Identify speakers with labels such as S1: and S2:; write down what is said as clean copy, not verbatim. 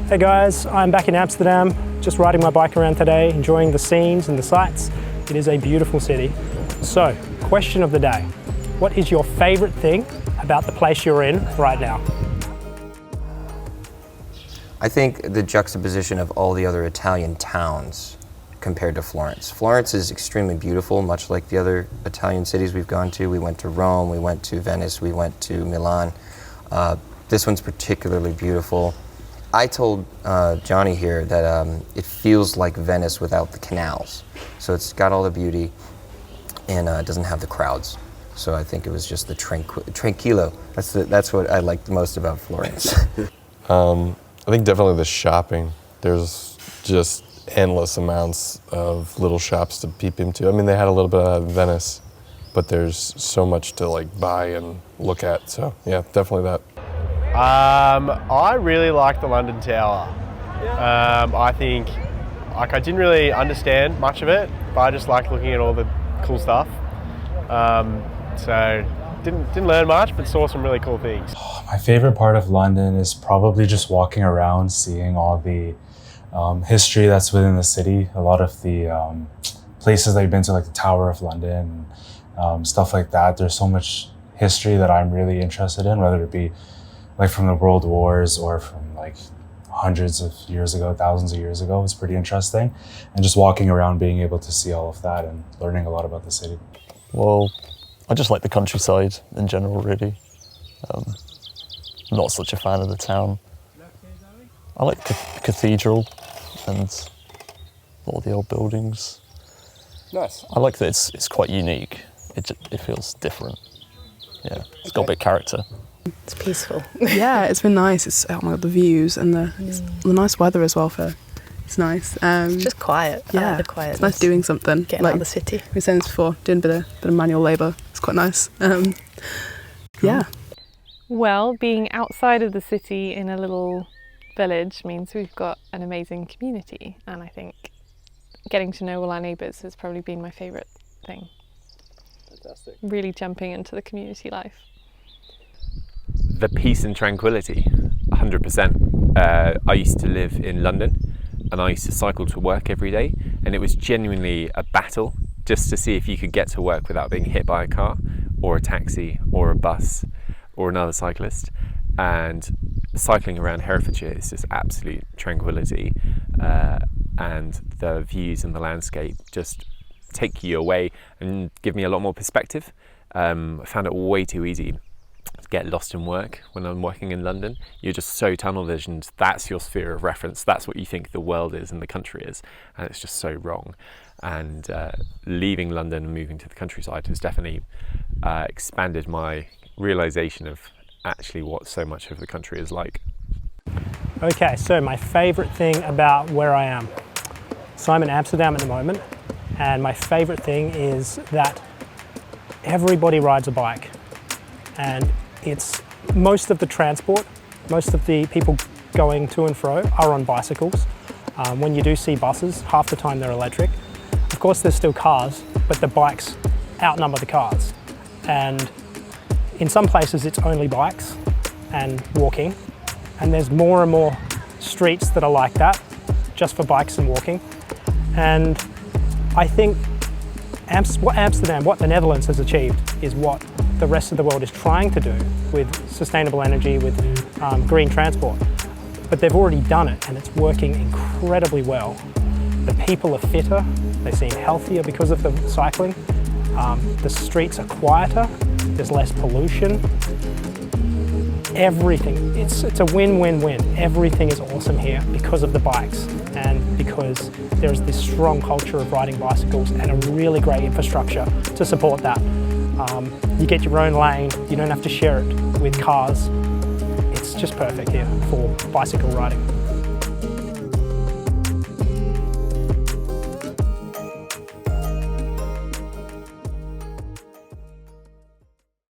S1: Hey guys, I'm back in Amsterdam, just riding my bike around today, enjoying the scenes and the sights. It is a beautiful city. So, question of the day. What is your favourite thing about the place you're in right now?
S2: I think the juxtaposition of all the other Italian towns compared to Florence. Florence is extremely beautiful, much like the other Italian cities we've gone to. We went to Rome, we went to Venice, we went to Milan. This one's particularly beautiful. I told Johnny here that it feels like Venice without the canals. So it's got all the beauty and it doesn't have the crowds. So I think it was just the tranquillo. That's what I liked most about Florence.
S3: I think definitely the shopping. There's just endless amounts of little shops to peep into. I mean, they had a little bit of Venice, but there's so much to like buy and look at. So yeah, definitely that.
S4: I really like the London Tower. I think, I didn't really understand much of it, but I just liked looking at all the cool stuff. So didn't learn much, but saw some really cool things.
S5: My favorite part of London is probably just walking around, seeing all the history that's within the city. A lot of the places that you've been to, like the Tower of London, stuff like that. There's so much history that I'm really interested in, whether it be like from the World Wars or from like hundreds of years ago, thousands of years ago. It's pretty interesting. And just walking around, being able to see all of that and learning a lot about the city.
S6: Well, I just like the countryside in general, really. I'm not such a fan of the town. I like the cathedral and all the old buildings.
S4: Nice.
S6: I like that it's quite unique. It feels different. Yeah, it's got a bit of character.
S7: It's peaceful.
S8: Yeah, it's been nice. It's oh my God, the views and the nice weather as well. It's nice.
S7: It's just quiet.
S8: Yeah,
S7: I like the quietness.
S8: It's nice doing something.
S7: Getting out of the city.
S8: We said this before, doing a bit of manual labour. It's quite nice. Yeah.
S9: Well, being outside of the city in a little village means we've got an amazing community, and I think getting to know all our neighbours has probably been my favourite thing.
S4: Fantastic.
S9: Really jumping into the community life.
S10: The peace and tranquility, 100%. I used to live in London and I used to cycle to work every day, and it was genuinely a battle just to see if you could get to work without being hit by a car or a taxi or a bus or another cyclist. And cycling around Herefordshire is just absolute tranquility, and the views and the landscape just take you away and give me a lot more perspective. I found it way too easy to get lost in work when I'm working in London. You're just so tunnel visioned. That's your sphere of reference. That's what you think the world is and the country is, and it's just so wrong. And leaving London and moving to the countryside has definitely expanded my realization of actually what so much of the country is like.
S1: Okay, so my favourite thing about where I am. So I'm in Amsterdam at the moment, and my favourite thing is that everybody rides a bike, and it's most of the transport, most of the people going to and fro are on bicycles. When you do see buses, half the time they're electric. Of course there's still cars, but the bikes outnumber the cars. And in some places it's only bikes and walking, and there's more and more streets that are like that, just for bikes and walking. And I think what the Netherlands has achieved is what the rest of the world is trying to do with sustainable energy, with green transport. But they've already done it, and it's working incredibly well. The people are fitter, they seem healthier because of the cycling. The streets are quieter, there's less pollution. Everything, it's a win-win-win. Everything is awesome here because of the bikes and because there's this strong culture of riding bicycles and a really great infrastructure to support that. You get your own lane, you don't have to share it with cars. It's just perfect here for bicycle riding.